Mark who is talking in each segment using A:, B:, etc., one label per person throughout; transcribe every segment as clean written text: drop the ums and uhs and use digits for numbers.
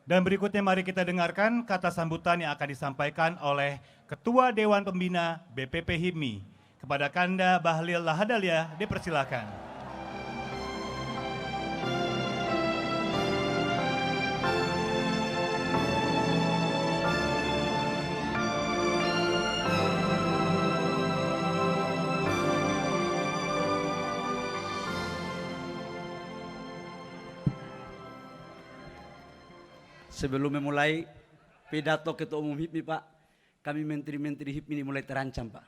A: Dan berikutnya mari kita dengarkan kata sambutan yang akan disampaikan oleh Ketua Dewan Pembina BPP HIPMI. Kepada Kanda Bahlil Lahadalia, dipersilakan.
B: Sebelum memulai pidato Ketua Umum HIPMI, Pak, kami menteri-menteri HIPMI ini mulai terancam, Pak.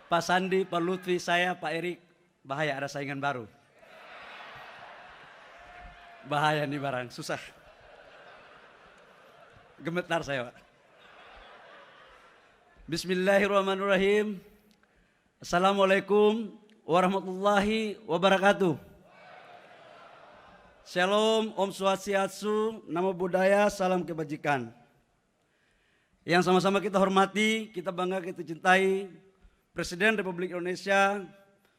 B: Pak Sandi, Pak Lutfi, saya, Pak Erik, bahaya ada saingan baru. Bahaya nih barang, susah. Gemetar saya, Pak. Bismillahirrahmanirrahim. Assalamualaikum warahmatullahi wabarakatuh. Shalom, Om Swastiastu, Namo Buddhaya, salam kebajikan. Yang sama-sama kita hormati, kita bangga, kita cintai Presiden Republik Indonesia,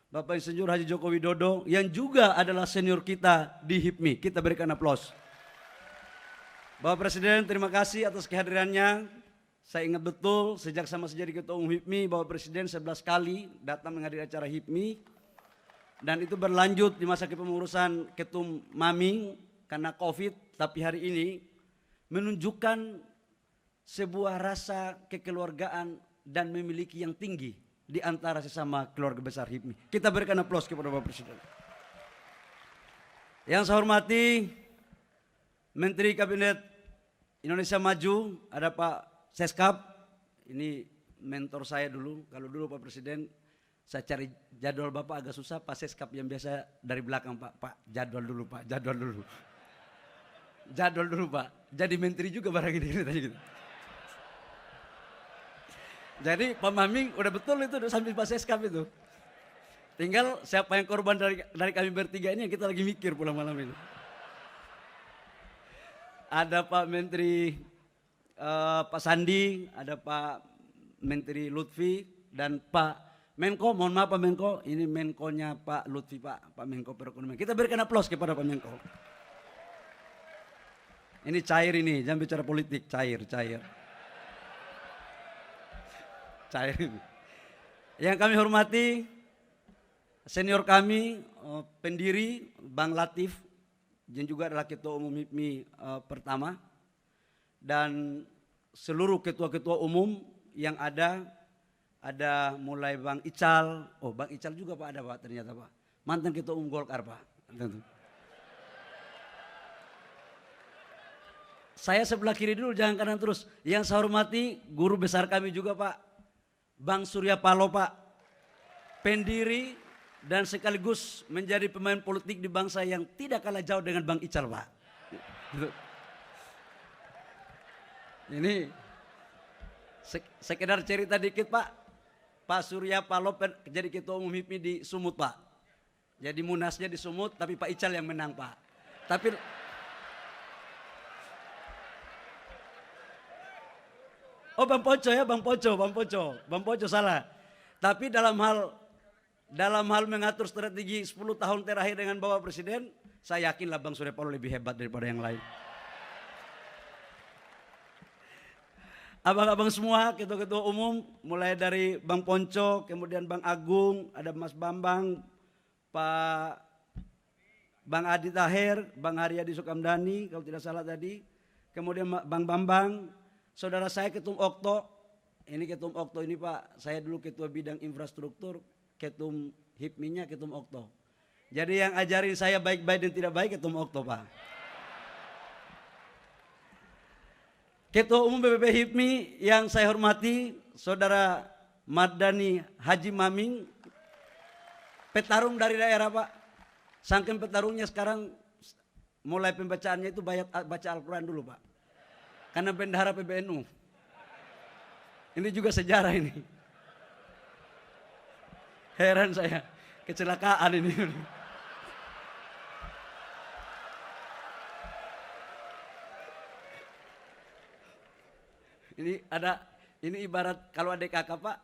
B: Bapak Insinyur Haji Joko Widodo, yang juga adalah senior kita di HIPMI. Kita berikan aplaus. Bapak Presiden, terima kasih atas kehadirannya. Saya ingat betul, sejak sama jadi Ketua Umum HIPMI, Bapak Presiden 11 kali datang menghadiri acara HIPMI. Dan itu berlanjut di masa kepengurusan Ketum Maming karena COVID, tapi hari ini menunjukkan sebuah rasa kekeluargaan dan memiliki yang tinggi di antara sesama keluarga besar HIPMI. Kita berikan aplaus kepada Bapak Presiden. Yang saya hormati Menteri Kabinet Indonesia Maju, ada Pak Seskap, ini mentor saya dulu. Kalau dulu Pak Presiden saya cari jadwal Bapak agak susah, Pak Seskap yang biasa dari belakang, Pak jadwal dulu, Pak jadwal dulu. Jadwal dulu, Pak. Jadi menteri juga barang ini gitu. Jadi Pak Maming udah betul itu udah sambil Pak Seskap itu. Tinggal siapa yang korban dari kami bertiga ini yang kita lagi mikir pulang malam ini. Ada Pak Menteri Pak Sandi, ada Pak Menteri Lutfi dan Pak Menko, mohon maaf Pak Menko, ini Menkonya Pak Lutfi, Pak Menko Perekonomian. Kita berikan aplaus kepada Pak Menko. Ini cair ini, jangan bicara politik, cair. Cair ini. Yang kami hormati, senior kami, pendiri Bang Latif, yang juga adalah Ketua Umum HIPMI pertama, dan seluruh ketua-ketua umum yang ada mulai Bang Ical, Bang Ical juga Pak ada Pak ternyata Pak, mantan Ketua Umum Golkar Pak. Saya sebelah kiri dulu, jangan kanan terus. Yang saya hormati guru besar kami juga Pak, Bang Surya Paloh Pak, pendiri dan sekaligus menjadi pemain politik di bangsa yang tidak kalah jauh dengan Bang Ical Pak. Ini sekedar cerita dikit Pak. Pak Surya Paloh jadi Ketua Umum HIPMI di Sumut Pak. Jadi munasnya di Sumut tapi Pak Ical yang menang Pak. Tapi Bang Poco ya, Bang Poco salah. Tapi dalam hal mengatur strategi 10 tahun terakhir dengan Bapak Presiden, saya yakinlah Bang Surya Paloh lebih hebat daripada yang lain. Abang-abang semua, ketua-ketua umum, mulai dari Bang Ponco, kemudian Bang Agung, ada Mas Bambang, Pak Bang Adi Tahir, Bang Haryadi Sukamdhani, kalau tidak salah tadi, kemudian Bang Bambang, saudara saya Ketum Okto, ini Ketum Okto ini Pak, saya dulu Ketua Bidang Infrastruktur, Ketum HIPMI-nya Ketum Okto. Jadi yang ajarin saya baik-baik dan tidak baik Ketum Okto Pak. Ketua Umum BPP HIPMI yang saya hormati, Saudara Mardani Haji Maming, petarung dari daerah Pak. Saking petarungnya sekarang mulai pembacaannya itu baca Al-Quran dulu Pak. Karena bendahara PBNU. Ini juga sejarah ini. Heran saya, kecelakaan ini. Ini ibarat kalau adik kakak Pak,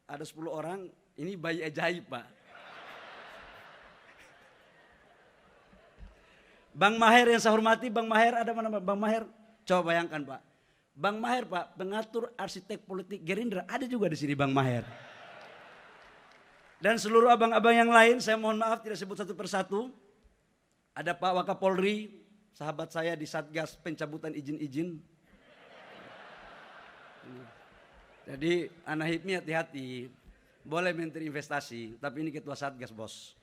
B: ada 10 orang, ini bayi ajaib Pak. Bang Maher yang saya hormati, Bang Maher, ada mana Bang Maher? Coba bayangkan Pak. Bang Maher Pak, pengatur arsitek politik Gerindra, ada juga di sini Bang Maher. Dan seluruh abang-abang yang lain, saya mohon maaf tidak sebut satu persatu. Ada Pak Wakapolri, sahabat saya di Satgas pencabutan izin-izin. Jadi anak HIPMI hati-hati, boleh menteri investasi, tapi ini ketua Satgas bos.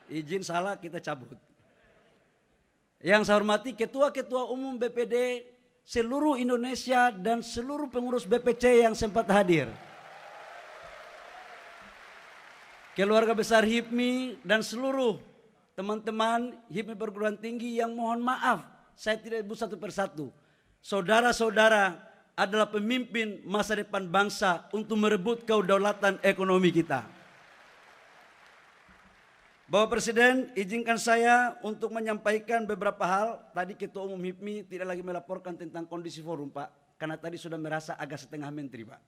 B: Izin salah kita cabut. Yang saya hormati ketua-ketua umum BPD seluruh Indonesia dan seluruh pengurus BPC yang sempat hadir. Keluarga besar HIPMI dan seluruh teman-teman HIPMI perguruan tinggi yang mohon maaf, saya tidak sebut satu persatu. Saudara-saudara adalah pemimpin masa depan bangsa untuk merebut kedaulatan ekonomi kita. Bapak Presiden, izinkan saya untuk menyampaikan beberapa hal. Tadi Ketua Umum HIPMI tidak lagi melaporkan tentang kondisi forum Pak, karena tadi sudah merasa agak setengah menteri Pak.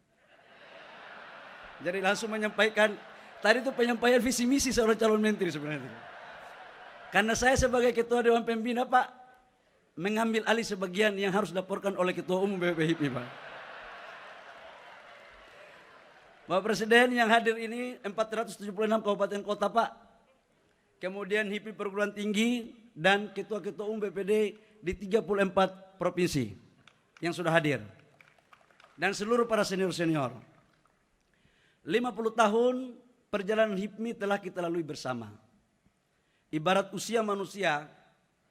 B: Jadi langsung menyampaikan, tadi itu penyampaian visi misi seorang calon menteri sebenarnya. Karena saya sebagai Ketua Dewan Pembina Pak, mengambil alih sebagian yang harus dilaporkan oleh Ketua Umum BPP HIPMI Pak. Bapak Presiden yang hadir ini 476 kabupaten kota Pak. Kemudian HIPMI perguruan tinggi dan ketua-ketua umum BPD di 34 provinsi yang sudah hadir. Dan seluruh para senior-senior. 50 tahun perjalanan HIPMI telah kita lalui bersama. Ibarat usia manusia,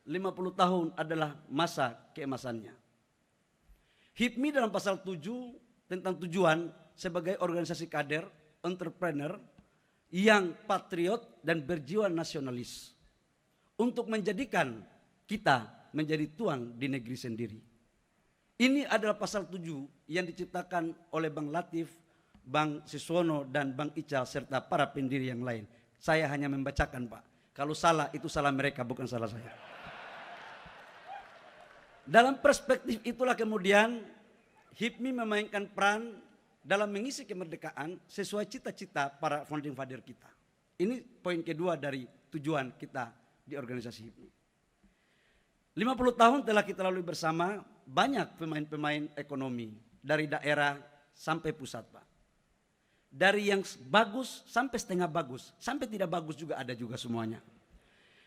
B: 50 tahun adalah masa keemasannya. HIPMI dalam pasal 7 tentang tujuan sebagai organisasi kader, entrepreneur, yang patriot dan berjiwa nasionalis. Untuk menjadikan kita menjadi tuan di negeri sendiri. Ini adalah pasal 7 yang diciptakan oleh Bang Latif, Bang Siswono dan Bang Ical serta para pendiri yang lain. Saya hanya membacakan Pak. Kalau salah itu salah mereka, bukan salah saya. Dalam perspektif itulah kemudian HIPMI memainkan peran dalam mengisi kemerdekaan sesuai cita-cita para founding father kita. Ini poin kedua dari tujuan kita di organisasi HIPMI. 50 tahun telah kita lalui bersama, banyak pemain-pemain ekonomi dari daerah sampai pusat Pak. Dari yang bagus sampai setengah bagus, sampai tidak bagus juga ada juga semuanya.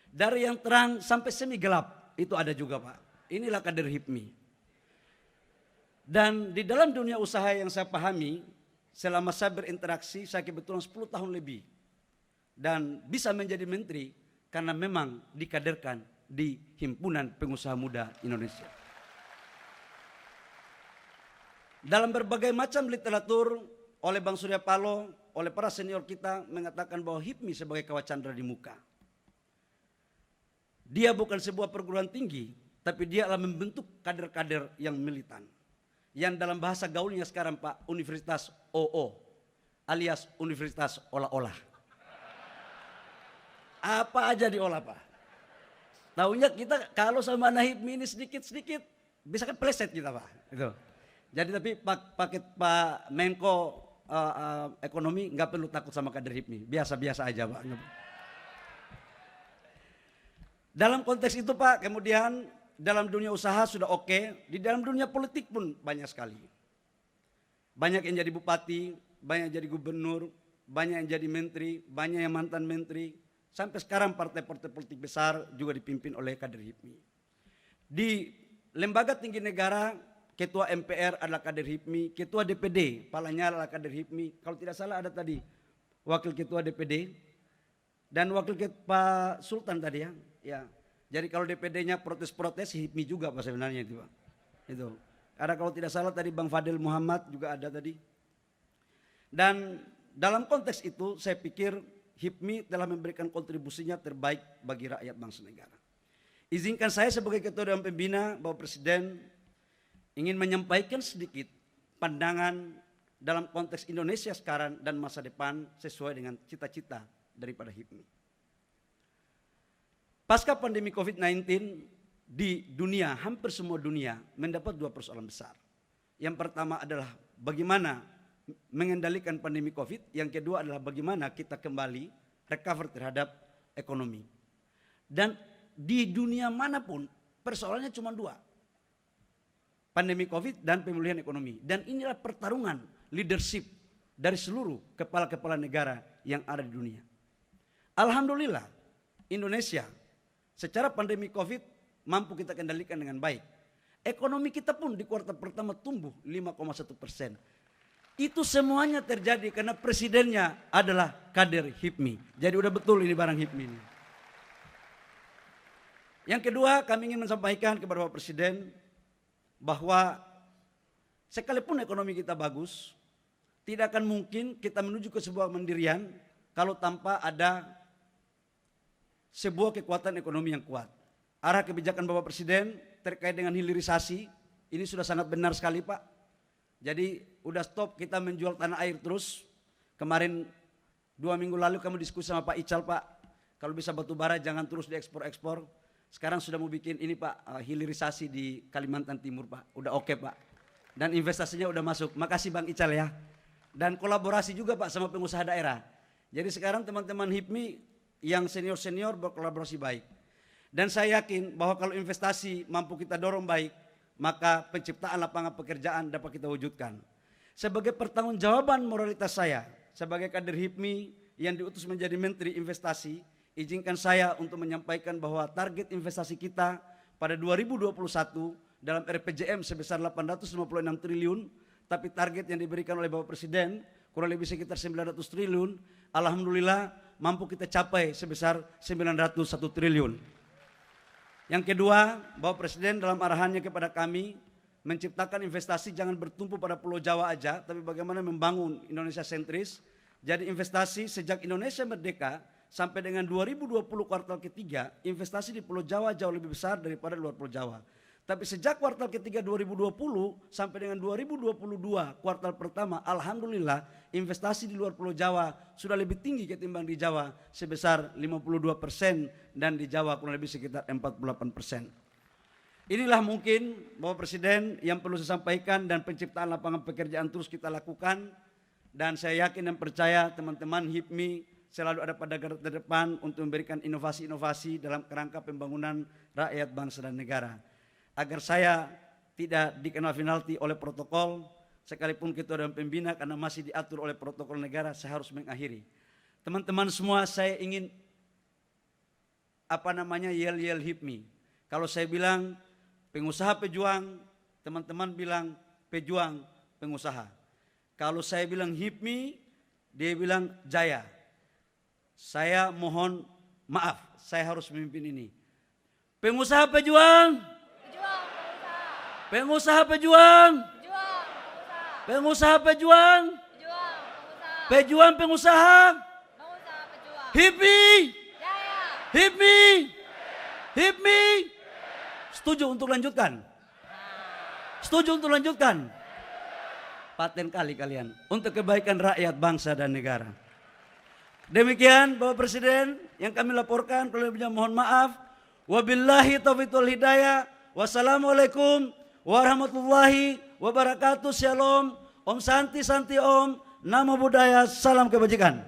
B: Dari yang terang sampai semi gelap, itu ada juga Pak. Inilah kader HIPMI. Dan di dalam dunia usaha yang saya pahami, selama saya berinteraksi, saya kebetulan 10 tahun lebih. Dan bisa menjadi menteri karena memang dikaderkan di Himpunan Pengusaha Muda Indonesia. Dalam berbagai macam literatur oleh Bang Surya Paloh, oleh para senior kita mengatakan bahwa HIPMI sebagai kawah candra di muka. Dia bukan sebuah perguruan tinggi, tapi dia adalah membentuk kader-kader yang militan. Yang dalam bahasa gaulnya sekarang Pak, Universitas OO, alias Universitas Olah-olah. Apa aja diolah Pak. Tahunya kita kalau sama anak HIPMI ini sedikit-sedikit, bisa kan pleset kita Pak. Itu. Jadi tapi paket Pak Menko Ekonomi nggak perlu takut sama kader HIPMI, biasa-biasa aja Pak. Dalam konteks itu Pak, kemudian dalam dunia usaha sudah oke, di dalam dunia politik pun banyak sekali. Banyak yang jadi bupati, banyak yang jadi gubernur, banyak yang jadi menteri, banyak yang mantan menteri. Sampai sekarang partai-partai politik besar juga dipimpin oleh kader HIPMI. Di lembaga tinggi negara, ketua MPR adalah kader HIPMI, ketua DPD, Pak Lanyala adalah kader HIPMI. Kalau tidak salah ada tadi wakil ketua DPD dan wakil Pak Sultan tadi ya. Ya, jadi kalau DPD-nya protes-protes, HIPMI juga Pak sebenarnya itu Pak. Itu. Karena kalau tidak salah tadi Bang Fadil Muhammad juga ada tadi. Dan dalam konteks itu saya pikir HIPMI telah memberikan kontribusinya terbaik bagi rakyat bangsa negara. Izinkan saya sebagai Ketua Dewan Pembina, Bapak Presiden, ingin menyampaikan sedikit pandangan dalam konteks Indonesia sekarang dan masa depan sesuai dengan cita-cita daripada HIPMI. Pasca pandemi COVID-19 di dunia, hampir semua dunia mendapat dua persoalan besar. Yang pertama adalah bagaimana mengendalikan pandemi COVID, yang kedua adalah bagaimana kita kembali recover terhadap ekonomi. Dan di dunia manapun persoalannya cuma dua. Pandemi COVID dan pemulihan ekonomi. Dan inilah pertarungan leadership dari seluruh kepala-kepala negara yang ada di dunia. Alhamdulillah Indonesia secara pandemi COVID mampu kita kendalikan dengan baik. Ekonomi kita pun di kuartal pertama tumbuh 5,1%. Itu semuanya terjadi karena presidennya adalah kader HIPMI. Jadi udah betul ini barang HIPMI ini. Yang kedua, kami ingin menyampaikan kepada Bapak Presiden bahwa sekalipun ekonomi kita bagus, tidak akan mungkin kita menuju ke sebuah kemandirian kalau tanpa ada sebuah kekuatan ekonomi yang kuat. Arah kebijakan Bapak Presiden terkait dengan hilirisasi, ini sudah sangat benar sekali Pak. Jadi udah stop kita menjual tanah air terus. Kemarin 2 minggu lalu kamu diskusi sama Pak Ical Pak, kalau bisa batu bara jangan terus diekspor-ekspor. Sekarang sudah mau bikin ini Pak, hilirisasi di Kalimantan Timur Pak, udah oke Pak. Dan investasinya udah masuk, makasih Bang Ical ya. Dan kolaborasi juga Pak sama pengusaha daerah. Jadi sekarang teman-teman HIPMI yang senior-senior berkolaborasi baik. Dan saya yakin bahwa kalau investasi mampu kita dorong baik, maka penciptaan lapangan pekerjaan dapat kita wujudkan. Sebagai pertanggungjawaban moralitas saya, sebagai kader HIPMI yang diutus menjadi Menteri Investasi, izinkan saya untuk menyampaikan bahwa target investasi kita pada 2021 dalam RPJM sebesar 856 triliun, tapi target yang diberikan oleh Bapak Presiden kurang lebih sekitar 900 triliun, alhamdulillah mampu kita capai sebesar 901 triliun. Yang kedua, Bapak Presiden dalam arahannya kepada kami menciptakan investasi jangan bertumpu pada Pulau Jawa aja, tapi bagaimana membangun Indonesia sentris. Jadi investasi sejak Indonesia merdeka sampai dengan 2020 kuartal ketiga, investasi di Pulau Jawa jauh lebih besar daripada luar Pulau Jawa. Tapi sejak kuartal ketiga 2020 sampai dengan 2022 kuartal pertama, alhamdulillah investasi di luar Pulau Jawa sudah lebih tinggi ketimbang di Jawa sebesar 52% dan di Jawa kurang lebih sekitar 48%. Inilah mungkin Bapak Presiden yang perlu saya sampaikan, dan penciptaan lapangan pekerjaan terus kita lakukan. Dan saya yakin dan percaya teman-teman HIPMI selalu ada pada garda terdepan untuk memberikan inovasi-inovasi dalam kerangka pembangunan rakyat, bangsa dan negara. Agar saya tidak dikenal penalti oleh protokol, sekalipun kita dalam pembina karena masih diatur oleh protokol negara, saya harus mengakhiri. Teman-teman semua, saya ingin yel-yel HIPMI. Kalau saya bilang pengusaha pejuang, teman-teman bilang pejuang pengusaha. Kalau saya bilang HIPMI, dia bilang jaya. Saya mohon maaf, saya harus memimpin ini. Pengusaha pejuang, pengusaha pejuang, pengusaha pejuang, pejuang pengusaha, HIPMI, HIPMI, HIPMI. Setuju untuk lanjutkan? Setuju untuk lanjutkan? Paten kali kalian untuk kebaikan rakyat, bangsa dan negara. Demikian Bapak Presiden yang kami laporkan, lebih mohon maaf. Wabillahi taufiq wal hidayah. Wassalamualaikum warahmatullahi wabarakatuh. Shalom. Om Santi Santi Om. Namo Buddhaya. Salam kebajikan.